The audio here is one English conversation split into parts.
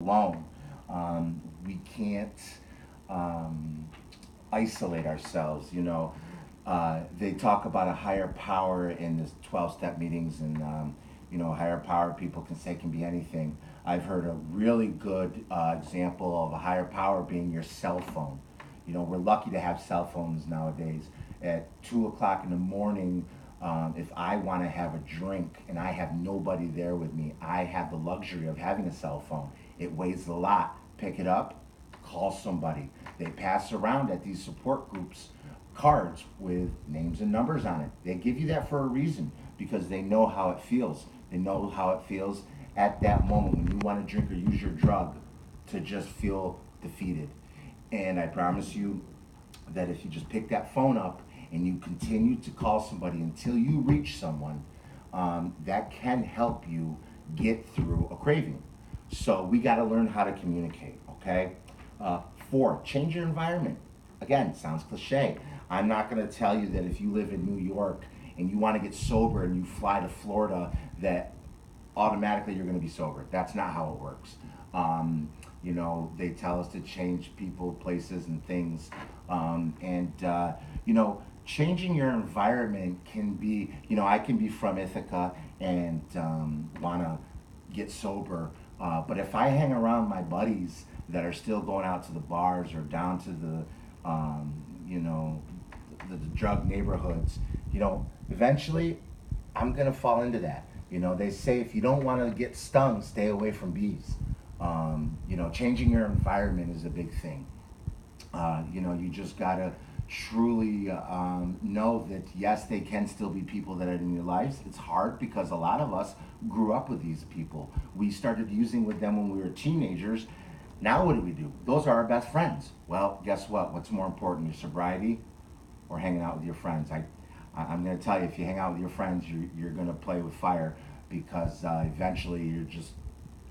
alone. We can't um, isolate ourselves. They talk about a higher power in the 12-step meetings, and higher power people can say can be anything. I've heard a really good example of a higher power being your cell phone. We're lucky to have cell phones nowadays. At 2 o'clock in the morning, if I want to have a drink and I have nobody there with me, I have the luxury of having a cell phone. It weighs a lot. Pick it up, call somebody. They pass around at these support groups cards with names and numbers on it. They give you that for a reason because they know how it feels. They know how it feels at that moment when you want to drink or use your drug to just feel defeated. And I promise you that if you just pick that phone up and you continue to call somebody until you reach someone, that can help you get through a craving. So we got to learn how to communicate, okay? Uh, Four, change your environment. Again, sounds cliche. I'm not going to tell you that if you live in New York and you want to get sober and you fly to Florida, that automatically you're going to be sober. That's not how it works. They tell us to change people, places, and things. Changing your environment can be, I can be from Ithaca and want to get sober. But if I hang around my buddies that are still going out to the bars or down to um, you know, the drug neighborhoods, eventually I'm gonna fall into that. They say if you don't want to get stung, stay away from bees. Changing your environment is a big thing. You just gotta truly know that yes, they can still be people that are in your lives. It's hard because a lot of us grew up with these people. We started using with them when we were teenagers. Now what do? Those are our best friends. Well, guess what? What's more important, your sobriety or hanging out with your friends? I'm going to tell you, if you hang out with your friends, you're going to play with fire because eventually you're just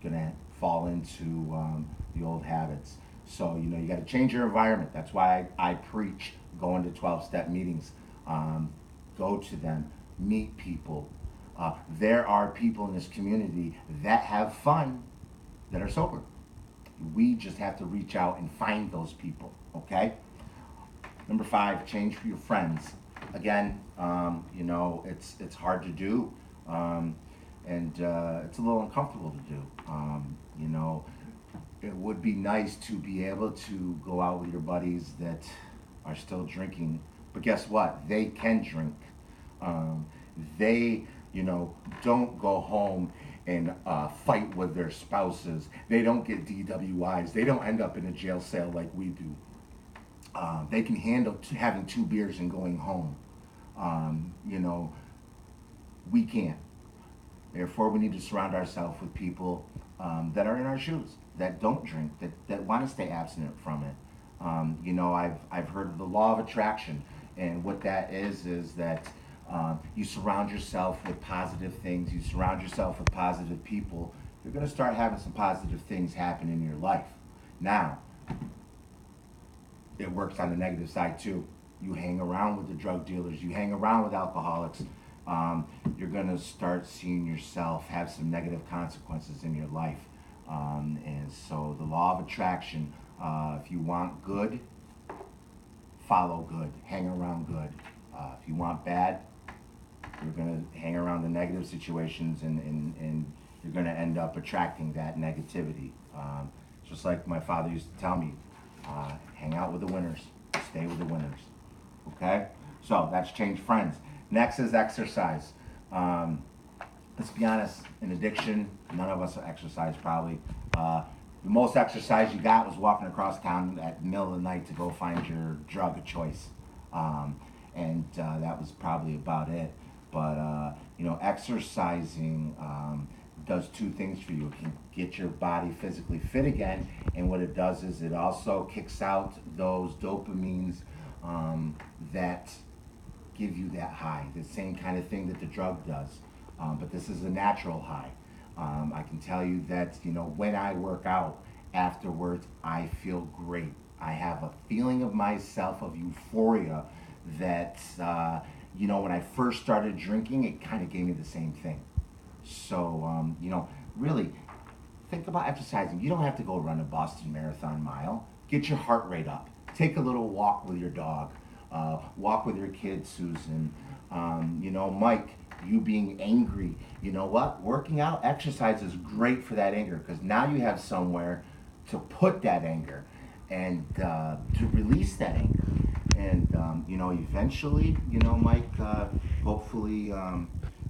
going to fall into the old habits. So, you got to change your environment. That's why I preach going to 12-step meetings. Go to them, meet people. There are people in this community that have fun that are sober. We just have to reach out and find those people, okay? Number five, change for your friends. Again, it's hard to do, and it's a little uncomfortable to do. It would be nice to be able to go out with your buddies that are still drinking, but guess what? They can drink. Um, they, don't go home and fight with their spouses. They don't get DWIs. They don't end up in a jail cell like we do. They can handle having 2 beers and going home. Um, you know, we can't. Therefore, we need to surround ourselves with people that are in our shoes, that don't drink, that want to stay abstinent from it. I've heard of the law of attraction, and what that is that you surround yourself with positive things, you surround yourself with positive people, you're going to start having some positive things happen in your life. Now, it works on the negative side too. You hang around with the drug dealers, you hang around with alcoholics, you're going to start seeing yourself have some negative consequences in your life. And so, the law of attraction, if you want good, follow good, hang around good. If you want bad, you're going to hang around the negative situations and you're going to end up attracting that negativity. Just like my father used to tell me, hang out with the winners, stay with the winners. Okay? So that's change friends. Next is exercise. Let's be honest, in addiction, none of us exercise probably. The most exercise you got was walking across town at the middle of the night to go find your drug of choice. And that was probably about it. But, exercising does two things for you. It can get your body physically fit again, and what it does is it also kicks out those dopamines that give you that high, the same kind of thing that the drug does. But this is a natural high. I can tell you that, when I work out afterwards, I feel great. I have a feeling of myself, of euphoria that, when I first started drinking, it kind of gave me the same thing. So, really, think about exercising. You don't have to go run a Boston Marathon mile. Get your heart rate up. Take a little walk with your dog. Walk with your kid, Susan. Mike, you being angry. You know what? Working out, exercise is great for that anger because now you have somewhere to put that anger and to release that anger. And eventually, Mike, hopefully,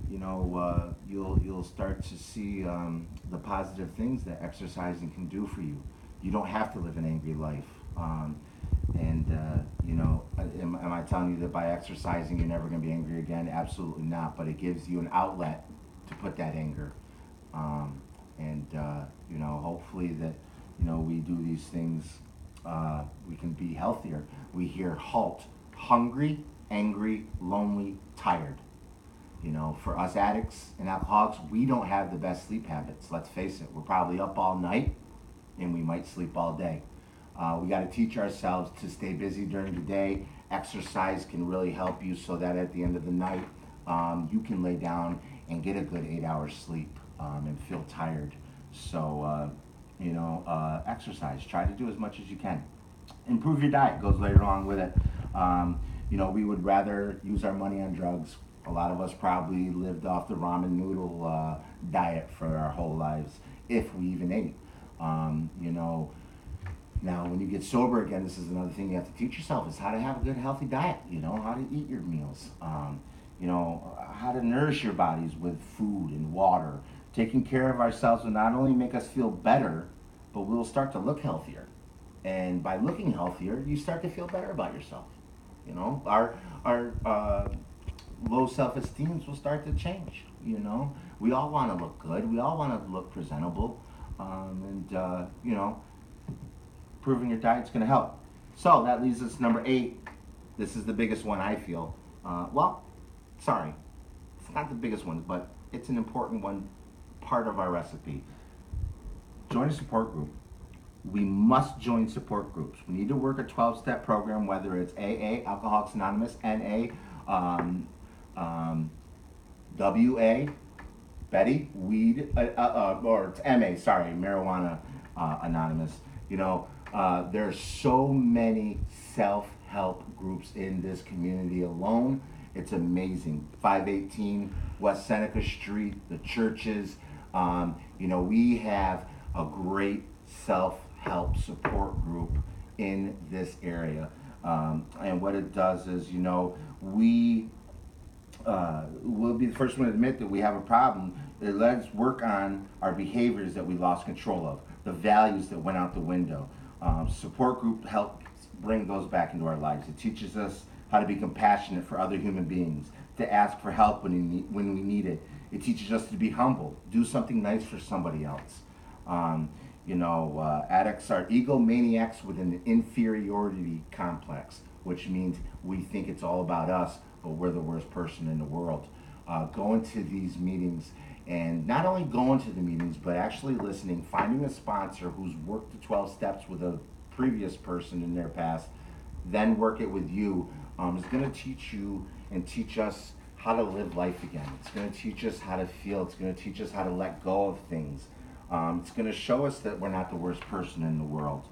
you'll start to see the positive things that exercising can do for you. You don't have to live an angry life. Am I telling you that by exercising you're never going to be angry again? Absolutely not. But it gives you an outlet to put that anger. Hopefully that we do these things. We can be healthier. We hear HALT: hungry, angry, lonely, tired. For us addicts and alcoholics, we don't have the best sleep habits. Let's face it. We're probably up all night, and we might sleep all day. We got to teach ourselves to stay busy during the day. Exercise can really help you so that at the end of the night, you can lay down and get a good 8 hours sleep and feel tired. So, exercise. Try to do as much as you can. Improve your diet goes right along with it. We would rather use our money on drugs. A lot of us probably lived off the ramen noodle diet for our whole lives, if we even ate. Now, when you get sober again, this is another thing you have to teach yourself is how to have a good, healthy diet. How to eat your meals. How to nourish your bodies with food and water. Taking care of ourselves will not only make us feel better, but we'll start to look healthier. And by looking healthier, you start to feel better about yourself. Our low self-esteems will start to change. We all want to look good. We all want to look presentable. Improving your diet's going to help. So that leaves us number 8. This is the biggest one, I feel. Sorry, it's not the biggest one, but it's an important one, part of our recipe. Join a support group. We must join support groups. We need to work a 12-step program, whether it's AA, Alcoholics Anonymous, NA, WA, Betty, weed, or it's MA, sorry, Marijuana Anonymous. There are so many self-help groups in this community alone. It's amazing. 518 West Seneca Street, the churches. We have a great self-help support group in this area. And what it does is, we'll be the first one to admit that we have a problem. Let's work on our behaviors that we lost control of, the values that went out the window. Support group helps bring those back into our lives. It teaches us how to be compassionate for other human beings, to ask for help when we need it. It teaches us to be humble, do something nice for somebody else. Addicts are egomaniacs with an inferiority complex, which means we think it's all about us, but we're the worst person in the world. Going to these meetings, and not only going to the meetings, but actually listening, finding a sponsor who's worked the 12 steps with a previous person in their past, then work it with you, is going to teach you and teach us how to live life again. It's going to teach us how to feel. It's going to teach us how to let go of things. It's going to show us that we're not the worst person in the world.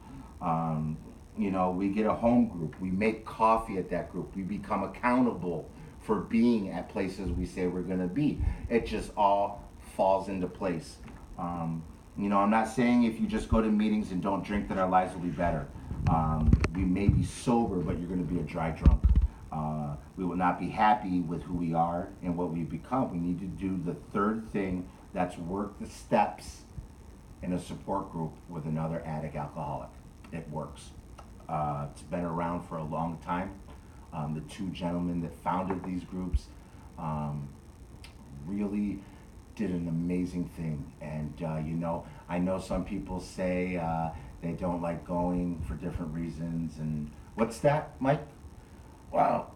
We get a home group. We make coffee at that group. We become accountable for being at places we say we're going to be. It just all falls into place. I'm not saying if you just go to meetings and don't drink that our lives will be better. We may be sober, but you're going to be a dry drunk. We will not be happy with who we are and what we've become. We need to do the third thing, that's work the steps in a support group with another addict alcoholic. It works. It's been around for a long time. The two gentlemen that founded these groups really did an amazing thing. And I know some people say they don't like going for different reasons. And what's that, Mike? Well,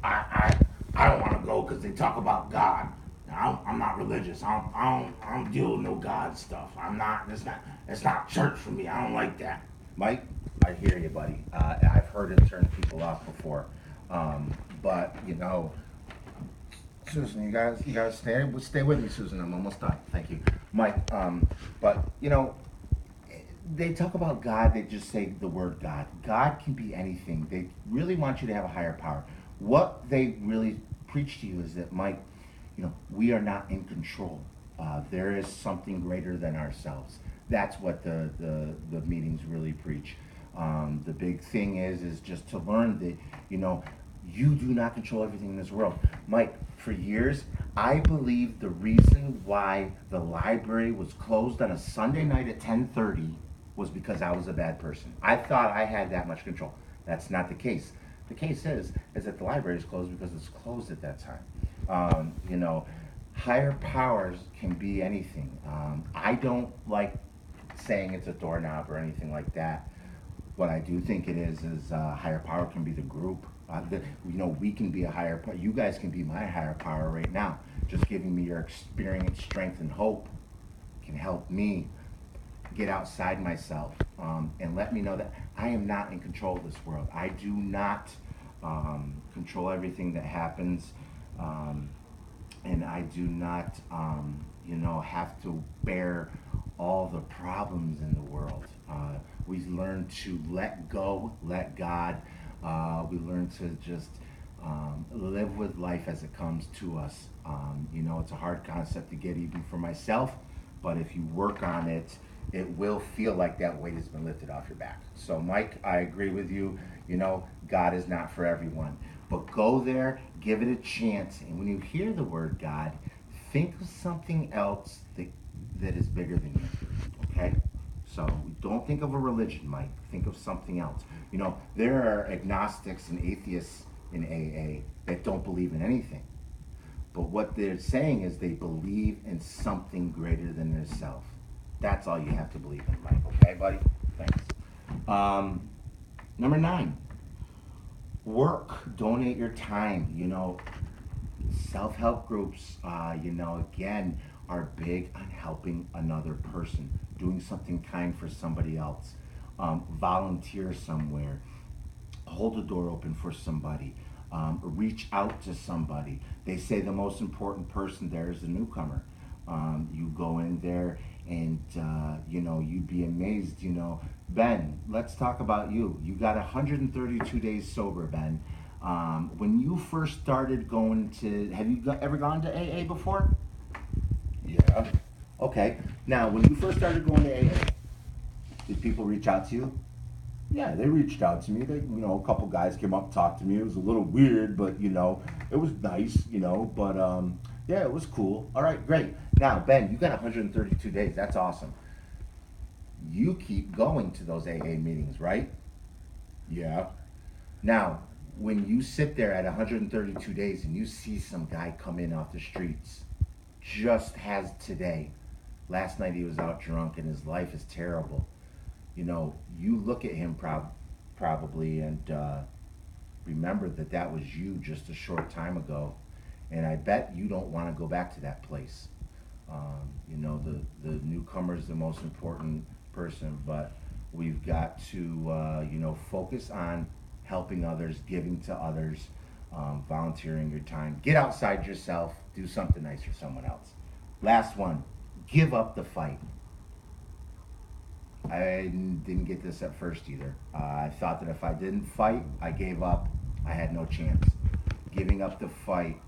I don't want to go because they talk about God. I'm not religious. I don't deal with no God stuff. It's not church for me. I don't like that. Mike, I hear you, buddy. I've heard it turn people off before. But Susan, you guys stay with me, Susan. I'm almost done. Thank you, Mike. But they talk about God. They just say the word God. God can be anything. They really want you to have a higher power. What they really preach to you is that, Mike, we are not in control. There is something greater than ourselves. That's what the meetings really preach. The big thing is just to learn that you do not control everything in this world. Mike, for years, I believe the reason why the library was closed on a Sunday night at 10:30 was because I was a bad person. I thought I had that much control. That's not the case. The case is that the library is closed because it's closed at that time. Higher powers can be anything. I don't like saying it's a doorknob or anything like that. What I do think it is higher power can be the group. We can be a higher power. You guys can be my higher power right now. Just giving me your experience, strength, and hope can help me get outside myself and let me know that I am not in control of this world. I do not control everything that happens, and I do not, have to bear all the problems in the world. We learn to let go, let God. We learn to just live with life as it comes to us. It's a hard concept to get even for myself, but if you work on it, it will feel like that weight has been lifted off your back. So, Mike, I agree with you. God is not for everyone. But go there, give it a chance. And when you hear the word God, think of something else that is bigger than you. Okay? So don't think of a religion, Mike. Think of something else. There are agnostics and atheists in AA that don't believe in anything. But what they're saying is they believe in something greater than themselves. That's all you have to believe in, Mike. Okay, buddy? Thanks. Um, Number 9, work. Donate your time. Self-help groups, again, are big on helping another person, doing something kind for somebody else. Volunteer somewhere, hold a door open for somebody, reach out to somebody. They say the most important person there is the newcomer. You go in there and you'd be amazed. Ben, let's talk about you. You got 132 days sober, Ben. When you first started going to, have you ever gone to AA before? Yeah. Okay. Now, when you first started going to AA, did people reach out to you? Yeah, they reached out to me. A couple guys came up, talked to me. It was a little weird, but it was nice. But yeah, it was cool. All right, great. Now, Ben, you got 132 days. That's awesome. You keep going to those AA meetings, right? Yeah. Now, when you sit there at 132 days and you see some guy come in off the streets, just as today, last night he was out drunk and his life is terrible. You look at him probably and remember that was you just a short time ago. And I bet you don't want to go back to that place. The newcomer is the most important person, but we've got to, focus on helping others, giving to others, volunteering your time. Get outside yourself, do something nice for someone else. Last one, give up the fight. I didn't get this at first either. I thought that if I didn't fight, I gave up, I had no chance. Giving up the fight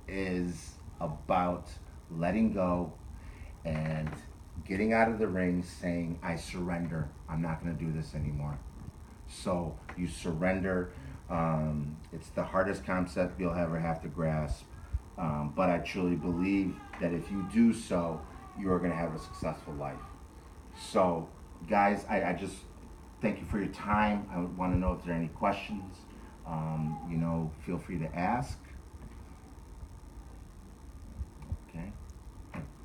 is about letting go and getting out of the ring saying, I surrender. I'm not going to do this anymore. So you surrender. It's the hardest concept you'll ever have to grasp. But I truly believe that if you do so, you're going to have a successful life. So, guys, I just thank you for your time. I want to know if there are any questions. Feel free to ask. Okay.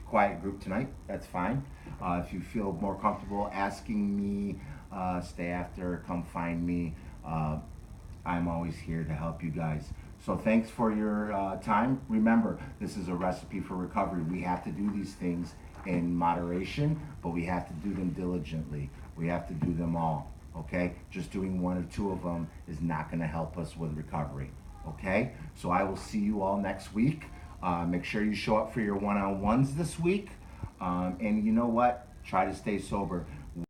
Quiet group tonight. That's fine. If you feel more comfortable asking me, stay after, come find me. I'm always here to help you guys. So thanks for your time. Remember, this is a recipe for recovery. We have to do these things in moderation, but we have to do them diligently. We have to do them all. Okay? Just doing one or two of them is not going to help us with recovery. Okay? So I will see you all next week. Make sure you show up for your one-on-ones this week. And you know what? Try to stay sober.